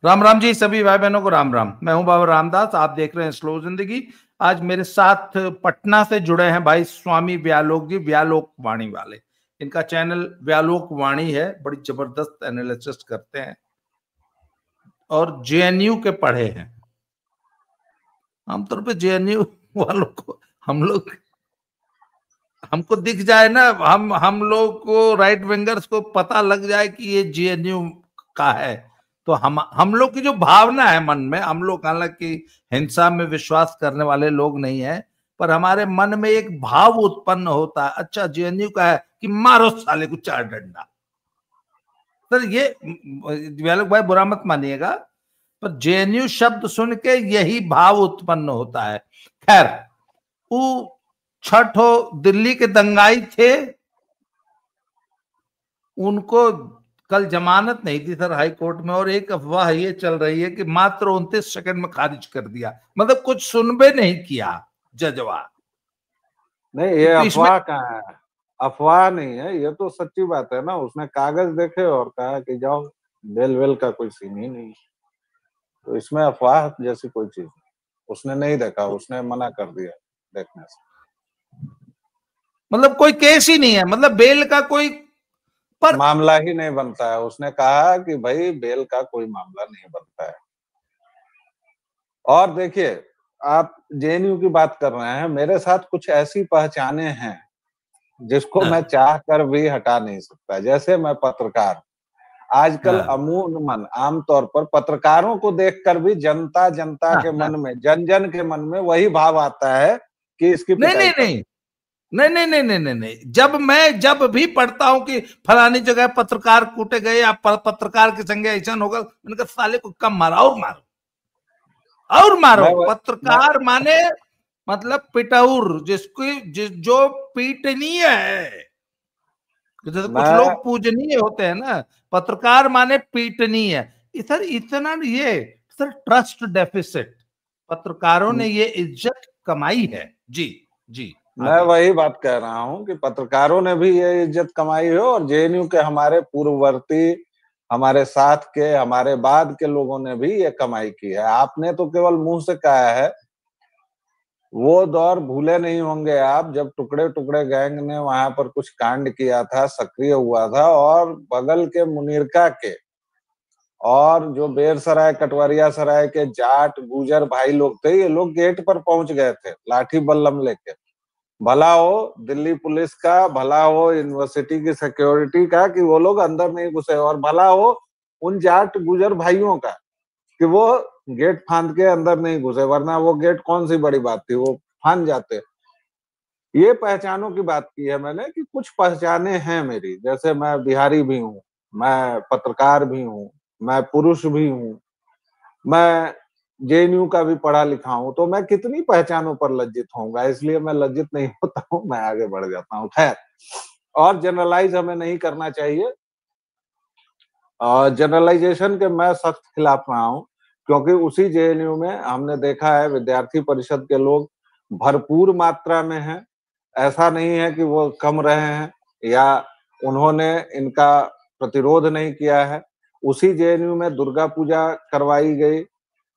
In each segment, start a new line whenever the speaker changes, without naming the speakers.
राम राम जी, सभी भाई बहनों को राम राम। मैं हूं बाबा रामदास, आप देख रहे हैं स्लो जिंदगी। आज मेरे साथ पटना से जुड़े हैं भाई स्वामी व्यालोक जी, व्यालोक वाणी वाले। इनका चैनल व्यालोक वाणी है, बड़ी जबरदस्त एनालिसिस करते हैं और जेएनयू के पढ़े हैं। आमतौर पे जेएनयू वालों को हमको दिख जाए ना, हम लोग को राइट विंगर्स को पता लग जाए कि ये जेएनयू का है, तो हम लोग की जो भावना है मन में, हम लोग हालांकि हिंसा में विश्वास करने वाले लोग नहीं है, पर हमारे मन में एक भाव उत्पन्न होता है, अच्छा जेएनयू का है कि मारो साले को चार डंडा। सर ये व्यालोक भाई बुरा मत मानिएगा, पर जेएनयू शब्द सुन के यही भाव उत्पन्न होता है। खैर, वो छठ हो दिल्ली के दंगाई थे, उनको कल जमानत नहीं थी सर हाई कोर्ट में, और एक अफवाह ये चल रही है कि मात्र 29 सेकंड में खारिज कर दिया, मतलब कुछ सुनबे नहीं किया जजवा।
नहीं, ये अफवाह कहाँ है? अफवाह नहीं है, ये तो सच्ची बात है ना। उसने कागज देखे और कहा कि जाओ, बेल वेल का कोई सीन ही नहीं। तो इसमें अफवाह जैसी कोई चीज नहीं। उसने नहीं देखा, उसने मना कर दिया देखने से।
मतलब कोई केस ही नहीं है, मतलब बेल का कोई पर
मामला ही नहीं बनता है। उसने कहा कि भाई बेल का कोई मामला नहीं बनता है। और देखिए, आप जेएनयू की बात कर रहे हैं, मेरे साथ कुछ ऐसी पहचाने हैं जिसको मैं चाह कर भी हटा नहीं सकता। जैसे मैं पत्रकार, आजकल अमूमन आमतौर पर पत्रकारों को देखकर भी जनता के मन में, जन जन के मन में वही भाव आता है कि इसकी पिटाई
नहीं, जब भी पढ़ता हूं कि फलानी जगह पत्रकार कूटे गए या पत्रकार के संगे ऐसा होगा, मैंने कहा साले को कम मारा और मारो। पत्रकार माने मतलब पिटाउर, जो पीटनीय है। जैसे कुछ लोग पूजनीय होते हैं ना, पत्रकार माने पीटनीय है। सर इतना ये सर ट्रस्ट डेफिसिट, पत्रकारों ने ये इज्जत कमाई है। जी जी,
मैं वही बात कह रहा हूं कि पत्रकारों ने भी ये इज्जत कमाई है, और जेएनयू के हमारे पूर्ववर्ती, हमारे साथ के, हमारे बाद के लोगों ने भी ये कमाई की है। आपने तो केवल मुंह से कहा है, वो दौर भूले नहीं होंगे आप जब टुकड़े टुकड़े गैंग ने वहां पर कुछ कांड किया था, सक्रिय हुआ था, और बगल के मुनीरका के और जो बेरसराय कटवरिया सराय के जाट गुजर भाई लोग थे, ये लोग गेट पर पहुंच गए थे लाठी बल्लम लेके। भला हो दिल्ली पुलिस का, भला हो यूनिवर्सिटी की सिक्योरिटी का कि वो लोग अंदर नहीं घुसे, और भला हो उन जाट गुजर भाइयों का कि वो गेट फांद के अंदर नहीं घुसे, वरना वो गेट कौन सी बड़ी बात थी, वो फांद जाते। ये पहचानों की बात की है मैंने कि कुछ पहचाने हैं मेरी। जैसे मैं बिहारी भी हूँ, मैं पत्रकार भी हूँ, मैं पुरुष भी हूँ, मैं जेएनयू का भी पढ़ा लिखा हूं, तो मैं कितनी पहचानों पर लज्जित होऊंगा। इसलिए मैं लज्जित नहीं होता हूं, मैं आगे बढ़ जाता हूं। खैर, और जनरलाइज हमें नहीं करना चाहिए, और जनरलाइजेशन के मैं सख्त खिलाफ रहा हूं, क्योंकि उसी जेएनयू में हमने देखा है विद्यार्थी परिषद के लोग भरपूर मात्रा में हैं। ऐसा नहीं है कि वो कम रहे हैं या उन्होंने इनका प्रतिरोध नहीं किया है। उसी जेएनयू में दुर्गा पूजा करवाई गई,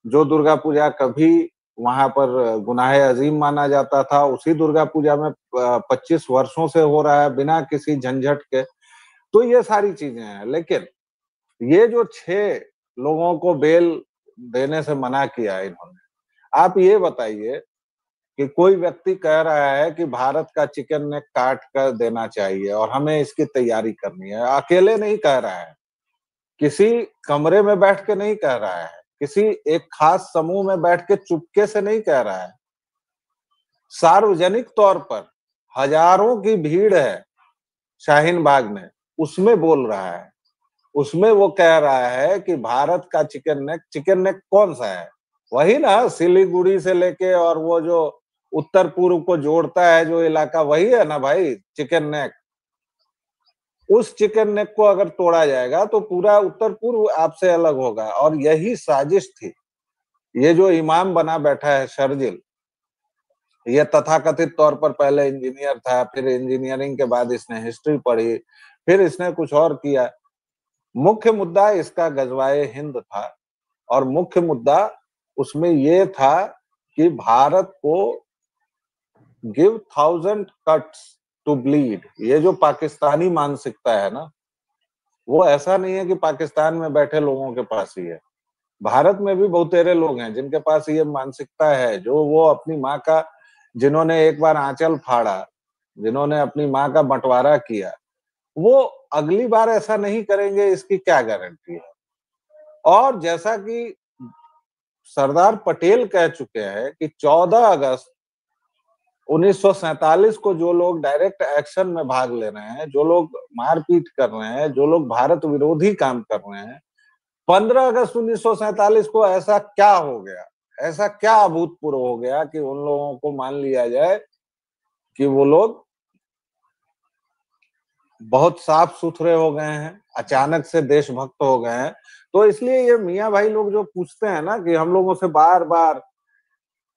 जो दुर्गा पूजा कभी वहां पर गुनाहे अजीम माना जाता था, उसी दुर्गा पूजा में 25 वर्षों से हो रहा है बिना किसी झंझट के। तो ये सारी चीजें हैं। लेकिन ये जो 6 लोगों को बेल देने से मना किया इन्होंने, आप ये बताइए कि कोई व्यक्ति कह रहा है कि भारत का चिकन नेक काट कर देना चाहिए और हमें इसकी तैयारी करनी है, अकेले नहीं कह रहा है, किसी कमरे में बैठ के नहीं कह रहा है, किसी एक खास समूह में बैठ के चुपके से नहीं कह रहा है, सार्वजनिक तौर पर हजारों की भीड़ है शाहीन बाग में, उसमें बोल रहा है। उसमें वो कह रहा है कि भारत का चिकन नेक कौन सा है? वही ना, सिलीगुड़ी से लेके और वो जो उत्तर पूर्व को जोड़ता है जो इलाका, वही है ना भाई चिकन नेक। उस चिकन नेक को अगर तोड़ा जाएगा तो पूरा उत्तर पूर्व आपसे अलग होगा। और यही साजिश थी। ये जो इमाम बना बैठा है शर्जिल, ये तथाकथित तौर पर पहले इंजीनियर था, फिर इंजीनियरिंग के बाद इसने हिस्ट्री पढ़ी, फिर इसने कुछ और किया। मुख्य मुद्दा इसका गजवाए हिंद था, और मुख्य मुद्दा उसमें ये था कि भारत को गिव 1000 कट्स टू ब्लीड। ये जो पाकिस्तानी मानसिकता है ना, वो ऐसा नहीं है कि पाकिस्तान में बैठे लोगों के पास ही है, भारत में भी बहुतेरे लोग हैं जिनके पास ये मानसिकता है, जो वो अपनी माँ का, जिन्होंने एक बार आंचल फाड़ा, जिन्होंने अपनी माँ का बंटवारा किया, वो अगली बार ऐसा नहीं करेंगे, इसकी क्या गारंटी है। और जैसा कि सरदार पटेल कह चुके हैं कि 14 अगस्त 1947 को जो लोग डायरेक्ट एक्शन में भाग ले रहे हैं, जो लोग मारपीट कर रहे हैं, जो लोग भारत विरोधी काम कर रहे हैं, 15 अगस्त 1947 को ऐसा क्या हो गया, ऐसा क्या अभूतपूर्व हो गया कि उन लोगों को मान लिया जाए कि वो लोग बहुत साफ सुथरे हो गए हैं, अचानक से देशभक्त हो गए हैं। तो इसलिए ये मियां भाई लोग जो पूछते हैं ना कि हम लोगों से बार बार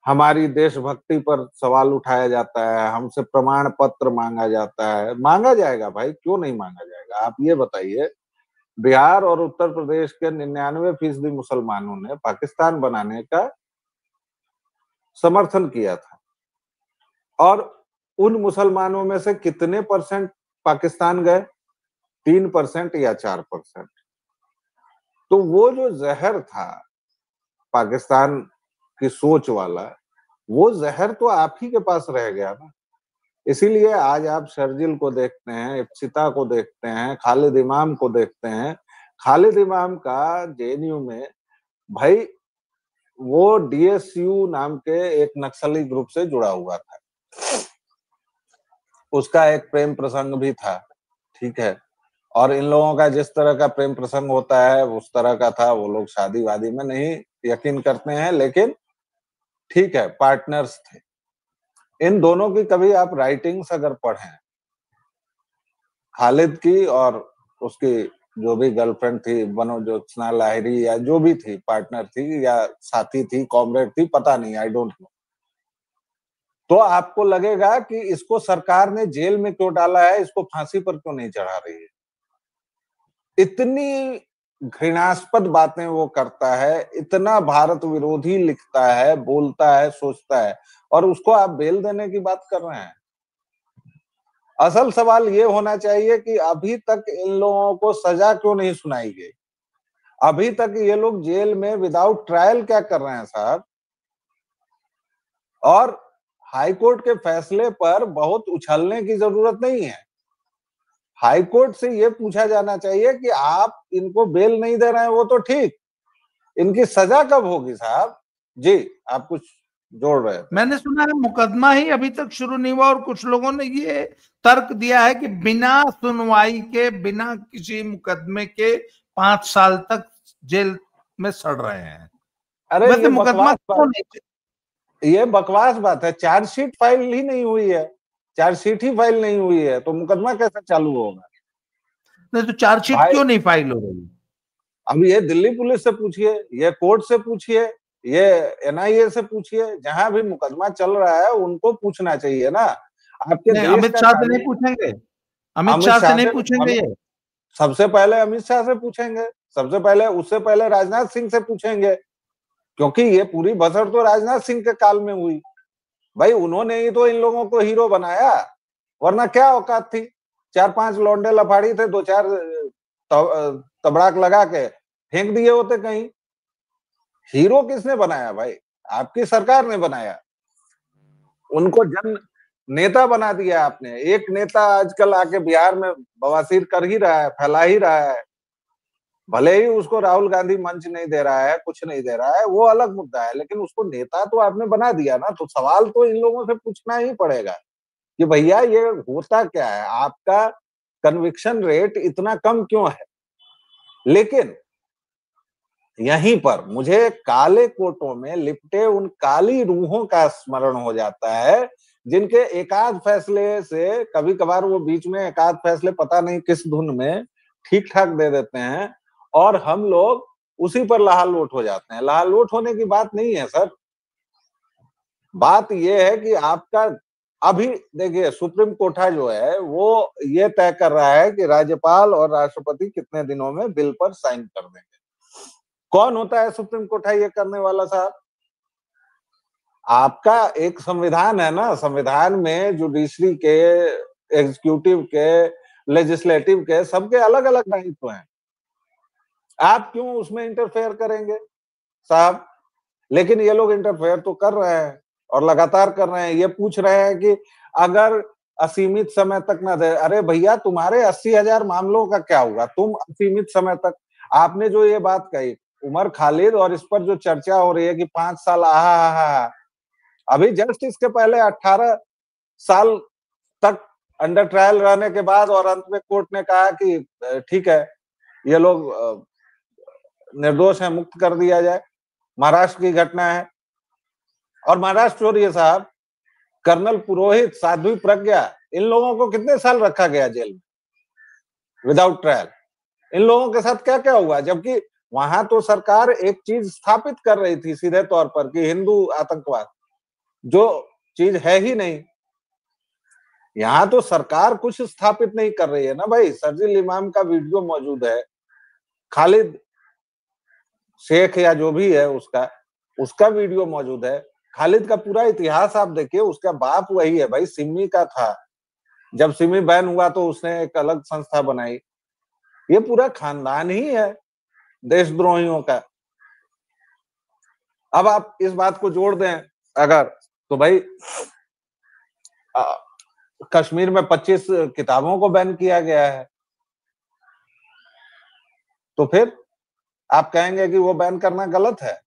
हमारी देशभक्ति पर सवाल उठाया जाता है, हमसे प्रमाण पत्र मांगा जाता है, मांगा जाएगा भाई, क्यों नहीं मांगा जाएगा। आप ये बताइए, बिहार और उत्तर प्रदेश के 99% मुसलमानों ने पाकिस्तान बनाने का समर्थन किया था, और उन मुसलमानों में से कितने परसेंट पाकिस्तान गए? 3% या 4%। तो वो जो जहर था पाकिस्तान की सोच वाला, वो जहर तो आप ही के पास रह गया ना। इसीलिए आज आप शर्जिल को देखते हैं, इप्सिता को देखते हैं, खालिद इमाम को देखते हैं। खालिद इमाम का जेएनयू में भाई, वो डीएसयू नाम के एक नक्सली ग्रुप से जुड़ा हुआ था, उसका एक प्रेम प्रसंग भी था, ठीक है। और इन लोगों का जिस तरह का प्रेम प्रसंग होता है उस तरह का था। वो लोग शादी वादी में नहीं यकीन करते हैं, लेकिन ठीक है, पार्टनर्स थे। इन दोनों की कभी आप राइटिंग्स अगर पढ़ें, खालिद की और उसकी जो भी गर्लफ्रेंड थी, मनोज्योत्सना लाहिरी, या जो भी थी, पार्टनर थी या साथी थी, कॉमरेड थी, पता नहीं, आई डोंट नो, तो आपको लगेगा कि इसको सरकार ने जेल में क्यों डाला है, इसको फांसी पर क्यों नहीं चढ़ा रही है। इतनी घृणास्पद बातें वो करता है, इतना भारत विरोधी लिखता है, बोलता है, सोचता है, और उसको आप बेल देने की बात कर रहे हैं। असल सवाल ये होना चाहिए कि अभी तक इन लोगों को सजा क्यों नहीं सुनाई गई, अभी तक ये लोग जेल में विदाउट ट्रायल क्या कर रहे हैं साहब। और हाईकोर्ट के फैसले पर बहुत उछलने की जरूरत नहीं है। हाईकोर्ट से ये पूछा जाना चाहिए कि आप इनको बेल नहीं दे रहे हैं, वो तो ठीक, इनकी सजा कब होगी साहब। जी, आप कुछ जोड़ रहे थे।
मैंने सुना है मुकदमा ही अभी तक शुरू नहीं हुआ, और कुछ लोगों ने ये तर्क दिया है कि बिना सुनवाई के, बिना किसी मुकदमे के 5 साल तक जेल में सड़ रहे हैं।
अरे
वैसे
ये
मुकदमा
बकवास
क्यों
बात,
नहीं?
ये बकवास बात है। चार्जशीट फाइल ही नहीं हुई है, चार्जशीट ही फाइल नहीं हुई है तो मुकदमा कैसे चालू होगा
नहीं तो चार्जशीट
भाई।
क्यों नहीं फाइल हो रही?
अब ये दिल्ली पुलिस से पूछिए, ये कोर्ट से पूछिए, ये एनआईए से पूछिए, जहां भी मुकदमा चल रहा है उनको पूछना चाहिए ना। आपके
नहीं,
देश
अमित
का
शाह से नहीं
कानून।
पूछेंगे? अमित
अमित
शाह से
शाह
नहीं
से
पूछेंगे ये?
सबसे पहले अमित शाह से पूछेंगे, सबसे पहले, उससे पहले राजनाथ सिंह से पूछेंगे, क्योंकि ये पूरी बसर तो राजनाथ सिंह के काल में हुई। भाई उन्होंने ही तो इन लोगों को हीरो बनाया, वरना क्या औकात थी। 4-5 लौंडे लफाड़ी थे, 2-4 तबड़ाक लगा के फेंक दिए होते कहीं। हीरो किसने बनाया भाई? आपकी सरकार ने बनाया। उनको जन नेता बना दिया आपने। एक नेता आजकल आके बिहार में बवासीर कर ही रहा है, फैला ही रहा है, भले ही उसको राहुल गांधी मंच नहीं दे रहा है, कुछ नहीं दे रहा है, वो अलग मुद्दा है, लेकिन उसको नेता तो आपने बना दिया ना। तो सवाल तो इन लोगों से पूछना ही पड़ेगा कि भैया ये होता क्या है, आपका कन्विक्शन रेट इतना कम क्यों है। लेकिन यहीं पर मुझे काले कोटों में लिपटे उन काली रूहों का स्मरण हो जाता है, जिनके एकाध फैसले से, कभी कभार वो बीच में एकाध फैसले पता नहीं किस धुन में ठीक ठाक दे देते हैं, और हम लोग उसी पर लहालोट हो जाते हैं। लहालोट होने की बात नहीं है सर, बात यह है कि आपका अभी देखिए, सुप्रीम कोर्ट जो है वो ये तय कर रहा है कि राज्यपाल और राष्ट्रपति कितने दिनों में बिल पर साइन कर देंगे। कौन होता है सुप्रीम कोर्ट ये करने वाला साहब? आपका एक संविधान है ना, संविधान में जुडिशरी के, एग्जीक्यूटिव के, लेजिस्लेटिव के, सबके अलग अलग दायित्व हैं। आप क्यों उसमें इंटरफेयर करेंगे साहब? लेकिन ये लोग इंटरफेयर तो कर रहे हैं और लगातार कर रहे हैं। ये पूछ रहे हैं कि अगर असीमित समय तक ना दे, अरे भैया तुम्हारे 80,000 मामलों का क्या हुआ? तुम असीमित समय तक, आपने जो ये बात कही उमर खालिद, और इस पर जो चर्चा हो रही है कि 5 साल, अभी जस्ट इसके पहले 18 साल तक अंडर ट्रायल रहने के बाद और अंत में कोर्ट ने कहा कि ठीक है, ये लोग निर्दोष है, मुक्त कर दिया जाए। महाराष्ट्र की घटना है, और महाराष्ट्र हो रही है साहब। कर्नल पुरोहित, साध्वी प्रज्ञा, इन लोगों को कितने साल रखा गया जेल में विदाउट ट्रायल? इन लोगों के साथ क्या क्या हुआ? जबकि वहां तो सरकार एक चीज स्थापित कर रही थी सीधे तौर पर कि हिंदू आतंकवाद, जो चीज है ही नहीं। यहाँ तो सरकार कुछ स्थापित नहीं कर रही है ना भाई। शर्जील इमाम का वीडियो मौजूद है, खालिद शेख या जो भी है उसका वीडियो मौजूद है। खालिद का पूरा इतिहास आप देखिए, उसका बाप वही है भाई, सिमी का था। जब सिमी बैन हुआ तो उसने एक अलग संस्था बनाई। ये पूरा खानदान ही है देशद्रोहियों का। अब आप इस बात को जोड़ दें अगर, तो भाई कश्मीर में 25 किताबों को बैन किया गया है, तो फिर आप कहेंगे कि वो बैन करना गलत है?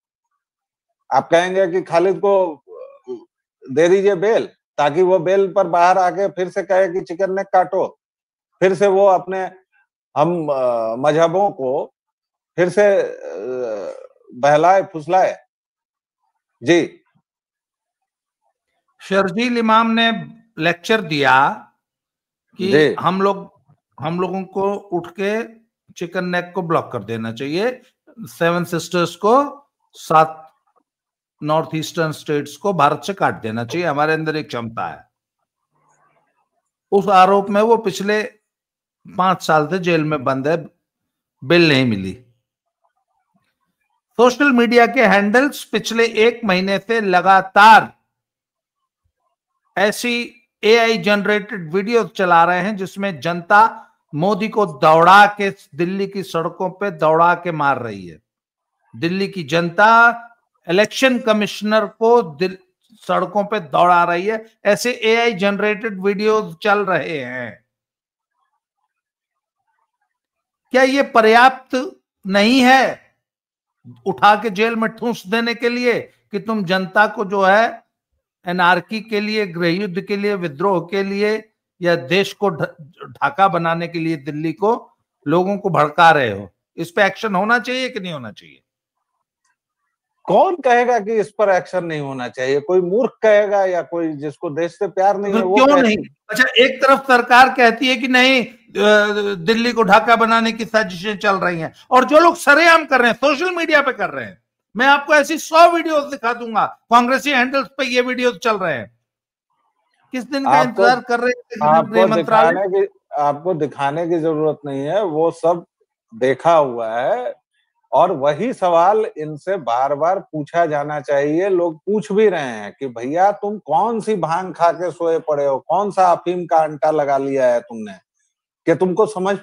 आप कहेंगे कि खालिद को दे दीजिए बेल, ताकि वो बेल पर बाहर आके फिर से कहे कि चिकन नेक काटो, फिर से वो अपने हम मजहबों को फिर से बहलाए फुसलाए? जी।
शर्जील इमाम ने लेक्चर दिया कि हम लोगों को उठ के चिकन नेक को ब्लॉक कर देना चाहिए, 7 सिस्टर्स को, 7 नॉर्थ ईस्टर्न स्टेट्स को भारत से काट देना चाहिए, हमारे अंदर एक क्षमता है। उस आरोप में वो पिछले 5 साल से जेल में बंद है, बेल नहीं मिली। सोशल मीडिया के हैंडल्स पिछले 1 महीने से लगातार ऐसी एआई जनरेटेड वीडियो चला रहे हैं जिसमें जनता मोदी को दौड़ा के दिल्ली की सड़कों पे दौड़ा के मार रही है। दिल्ली की जनता इलेक्शन कमिश्नर को सड़कों पे दौड़ा रही है। ऐसे एआई जनरेटेड वीडियोस चल रहे हैं। क्या ये पर्याप्त नहीं है उठा के जेल में ठूंस देने के लिए कि तुम जनता को जो है एनार्की के लिए, गृह युद्ध के लिए, विद्रोह के लिए, या देश को ढाका बनाने के लिए दिल्ली को, लोगों को भड़का रहे हो? इस पे एक्शन होना चाहिए कि नहीं होना चाहिए?
कौन कहेगा कि इस पर एक्शन नहीं होना चाहिए? कोई मूर्ख कहेगा या कोई जिसको देश से प्यार नहीं है वो
क्यों नहीं? अच्छा, एक तरफ सरकार कहती है कि नहीं, दिल्ली को ढाका बनाने की साजिशें चल रही हैं, और जो लोग सरेआम कर रहे हैं, सोशल मीडिया पे कर रहे हैं। मैं आपको ऐसी 100 वीडियोस दिखा दूंगा, कांग्रेसी हैंडल्स पे ये वीडियोस चल रहे हैं। किस दिन का इंतजार कर रहे हैं गृह मंत्रालय?
आपको दिखाने की जरूरत नहीं है, वो सब देखा हुआ है। और वही सवाल इनसे बार बार पूछा जाना चाहिए। लोग पूछ भी रहे हैं कि भैया तुम कौन सी भांग खा के सोए पड़े हो, कौन सा अफीम का अंटा लगा लिया है तुमने, कि तुमको समझ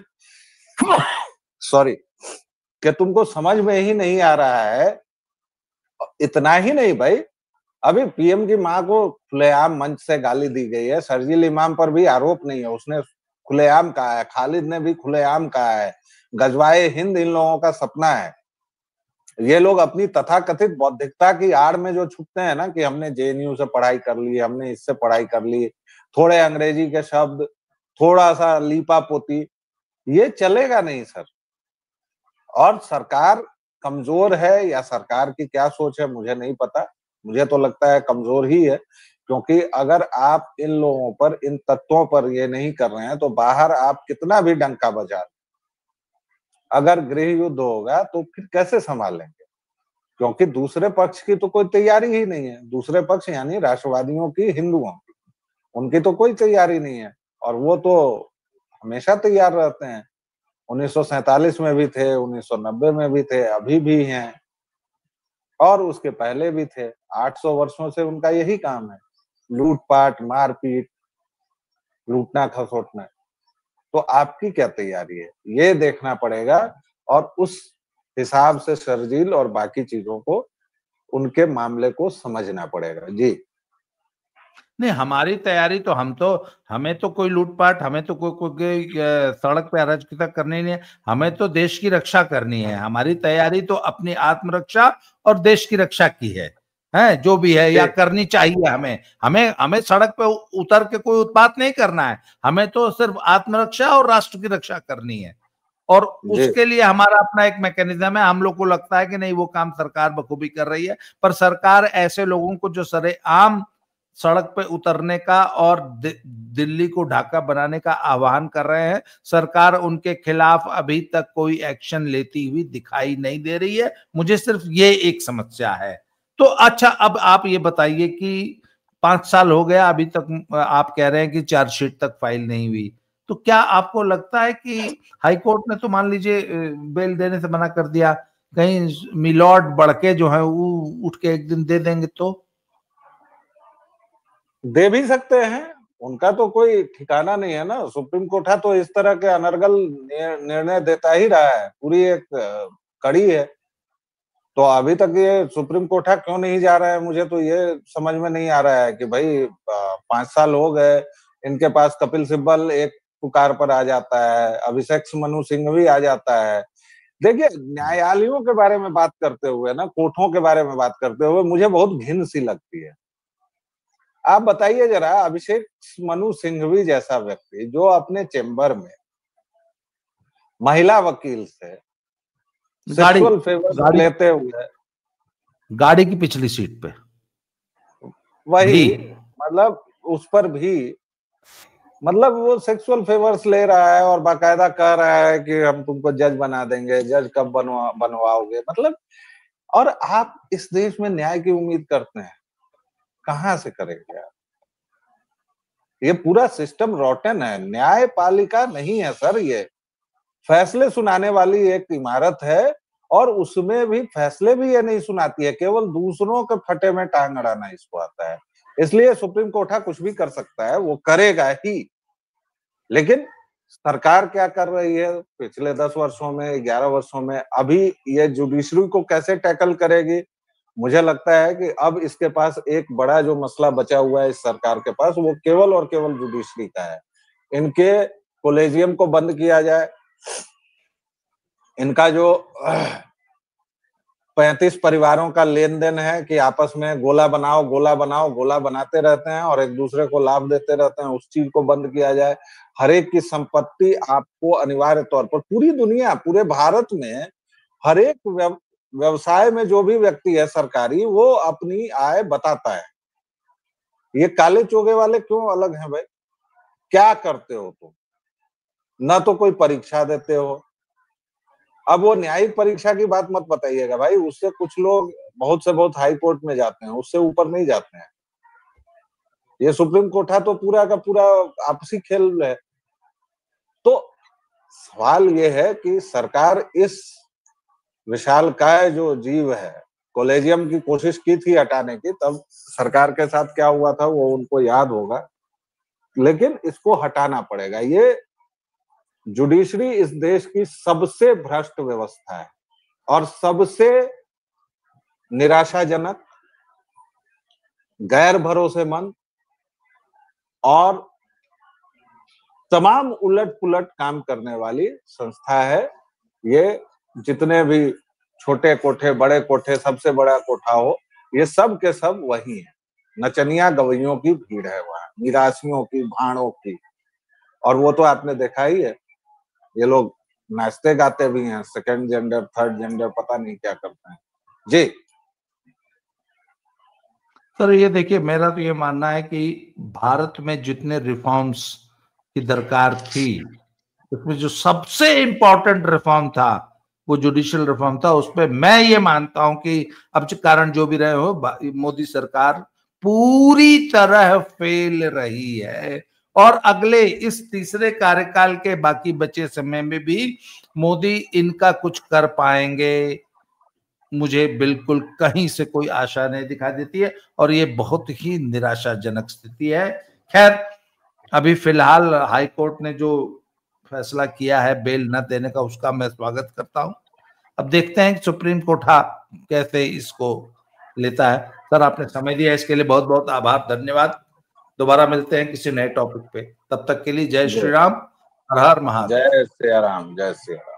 कि तुमको समझ में ही नहीं आ रहा है। इतना ही नहीं भाई, अभी पीएम की मां को खुलेआम मंच से गाली दी गई है। शर्जील इमाम पर भी आरोप नहीं है, उसने खुलेआम कहा है। खालिद ने भी खुलेआम कहा है, गजवाए हिंद इन लोगों का सपना है। ये लोग अपनी तथाकथित बौद्धिकता की आड़ में जो छुपते हैं ना, कि हमने जेएनयू से पढ़ाई कर ली, हमने इससे पढ़ाई कर ली, थोड़े अंग्रेजी के शब्द, थोड़ा सा लीपा पोती, ये चलेगा नहीं सर। और सरकार कमजोर है या सरकार की क्या सोच है मुझे नहीं पता, मुझे तो लगता है कमजोर ही है। क्योंकि अगर आप इन लोगों पर, इन तत्वों पर ये नहीं कर रहे हैं तो बाहर आप कितना भी डंका बजा, अगर गृह युद्ध होगा तो फिर कैसे संभालेंगे? क्योंकि दूसरे पक्ष की तो कोई तैयारी ही नहीं है। दूसरे पक्ष यानी राष्ट्रवादियों की, हिंदुओं की, उनकी तो कोई तैयारी नहीं है, और वो तो हमेशा तैयार रहते हैं 1947 में भी थे, 1990 में भी थे, अभी भी हैं और उसके पहले भी थे। 800 वर्षों से उनका यही काम है, लूट-पाट, मार-पीट, लूटना-खसोटना। तो आपकी क्या तैयारी है? ये देखना पड़ेगा और उस हिसाब से शर्जील और बाकी चीज़ों को, उनके मामले को समझना पड़ेगा। जी।
नहीं, हमारी तैयारी तो हमें तो कोई लूटपाट, हमें तो कोई सड़क पे अराजकता करनी नहीं है, हमें तो देश की रक्षा करनी है। हमारी तैयारी तो अपनी आत्मरक्षा और देश की रक्षा की है जो भी है या करनी चाहिए हमें। हमें हमें सड़क पे उतर के कोई उत्पात नहीं करना है, हमें तो सिर्फ आत्मरक्षा और राष्ट्र की रक्षा करनी है। और उसके लिए हमारा अपना एक मैकेनिज्म है। हम लोग को लगता है कि नहीं, वो काम सरकार बखूबी कर रही है, पर सरकार ऐसे लोगों को जो सरेआम सड़क पे उतरने का और दिल्ली को ढाका बनाने का आह्वान कर रहे हैं, सरकार उनके खिलाफ अभी तक कोई एक्शन लेती हुई दिखाई नहीं दे रही है। मुझे सिर्फ ये एक समस्या है। तो अच्छा, अब आप ये बताइए कि 5 साल हो गया, अभी तक आप कह रहे हैं कि चार्जशीट तक फाइल नहीं हुई, तो क्या आपको लगता है कि हाईकोर्ट ने तो मान लीजिए बेल देने से मना कर दिया, कहीं मिलॉर्ड बड़के जो है वो उठ के एक दिन दे देंगे तो?
दे भी सकते हैं, उनका तो कोई ठिकाना नहीं है ना। सुप्रीम कोर्ट तो इस तरह के अनर्गल निर्णय देता ही रहा है, पूरी एक कड़ी है। तो अभी तक ये सुप्रीम कोर्ट क्यों नहीं जा रहा है, मुझे तो ये समझ में नहीं आ रहा है कि भाई 5 साल हो गए, इनके पास कपिल सिब्बल एक पुकार पर आ जाता है, अभिषेक मनु सिंघवी आ जाता है। देखिए, न्यायालयों के बारे में बात करते हुए ना, कोर्टों के बारे में बात करते हुए मुझे बहुत घिन सी लगती है। आप बताइए जरा, अभिषेक मनु सिंघवी जैसा व्यक्ति जो अपने चेंबर में महिला वकील से सेक्सुअल फेवर लेते हुए,
गाड़ी की पिछली सीट पे
वही मतलब उस पर भी मतलब वो सेक्सुअल फेवर्स ले रहा है और बाकायदा कह रहा है कि हम तुमको जज बना देंगे, जज कब बनवाओगे, मतलब। और आप इस देश में न्याय की उम्मीद करते हैं, कहां से करेंगे आप? ये पूरा सिस्टम रॉटन है, न्यायपालिका नहीं है सर। ये फैसले सुनाने वाली एक इमारत है और उसमें भी फैसले भी ये नहीं सुनाती है, केवल दूसरों के फटे में टांग अड़ाना इसको आता है। इसलिए सुप्रीम कोर्ट कुछ भी कर सकता है, वो करेगा ही। लेकिन सरकार क्या कर रही है पिछले 10 वर्षों में, 11 वर्षों में, अभी ये जुडिशरी को कैसे टैकल करेगी? मुझे लगता है कि अब इसके पास एक बड़ा जो मसला बचा हुआ है इस सरकार के पास, वो केवल और केवल जुडिशरी का है। इनके कोलेजियम को बंद किया जाए, इनका जो 35 परिवारों का लेन देन है कि आपस में गोला बनाओ, गोला बनाओ, गोला बनाते रहते हैं और एक दूसरे को लाभ देते रहते हैं, उस चीज को बंद किया जाए। हर एक की संपत्ति आपको अनिवार्य तौर पर, पूरी दुनिया, पूरे भारत में हर एक व्यवसाय में जो भी व्यक्ति है सरकारी, वो अपनी आय बताता है। ये काले चोगे वाले क्यों अलग हैं भाई? क्या करते हो तुम? ना तो कोई परीक्षा देते हो। अब वो न्यायिक परीक्षा की बात मत बताइएगा भाई, उससे कुछ लोग बहुत से बहुत हाई कोर्ट में जाते हैं, उससे ऊपर नहीं जाते हैं। ये सुप्रीम कोर्ट तो पूरा का पूरा आपसी खेल है। तो सवाल ये है कि सरकार इस विशालकाय जो जीव है, कोलेजियम की कोशिश की थी हटाने की, तब सरकार के साथ क्या हुआ था वो उनको याद होगा, लेकिन इसको हटाना पड़ेगा। ये जुडिशरी इस देश की सबसे भ्रष्ट व्यवस्था है और सबसे निराशाजनक, गैर भरोसेमंद और तमाम उलट-पुलट काम करने वाली संस्था है। ये जितने भी छोटे कोठे, बड़े कोठे, सबसे बड़ा कोठा हो, ये सब के सब वही है। नचनिया गवैयों की भीड़ है वहां, निराशियों की, भाड़ों की। और वो तो आपने देखा ही है, ये लोग नाचते गाते भी हैं, सेकंड जेंडर, थर्ड जेंडर, पता नहीं क्या करते हैं। जी
सर, ये देखिए, मेरा तो ये मानना है कि भारत में जितने रिफॉर्म्स की दरकार थी, उसमें जो सबसे इंपॉर्टेंट रिफॉर्म था वो जुडिशियल रिफॉर्म था। उसपे मैं ये मानता हूं कि अब कारण जो भी रहे हो, मोदी सरकार पूरी तरह फेल रही है। और अगले इस तीसरे कार्यकाल के बाकी बचे समय में भी मोदी इनका कुछ कर पाएंगे, मुझे बिल्कुल कहीं से कोई आशा नहीं दिखाई देती है, और ये बहुत ही निराशाजनक स्थिति है। खैर, अभी फिलहाल हाई कोर्ट ने जो फैसला किया है बेल न देने का, उसका मैं स्वागत करता हूं। अब देखते हैं कि सुप्रीम कोर्ट कैसे इसको लेता है। सर, आपने समय दिया इसके लिए बहुत बहुत आभार, धन्यवाद। दोबारा मिलते हैं किसी नए टॉपिक पे, तब तक के लिए जय श्री राम, हर हर महादेव।
जय श्री राम, जय श्री राम।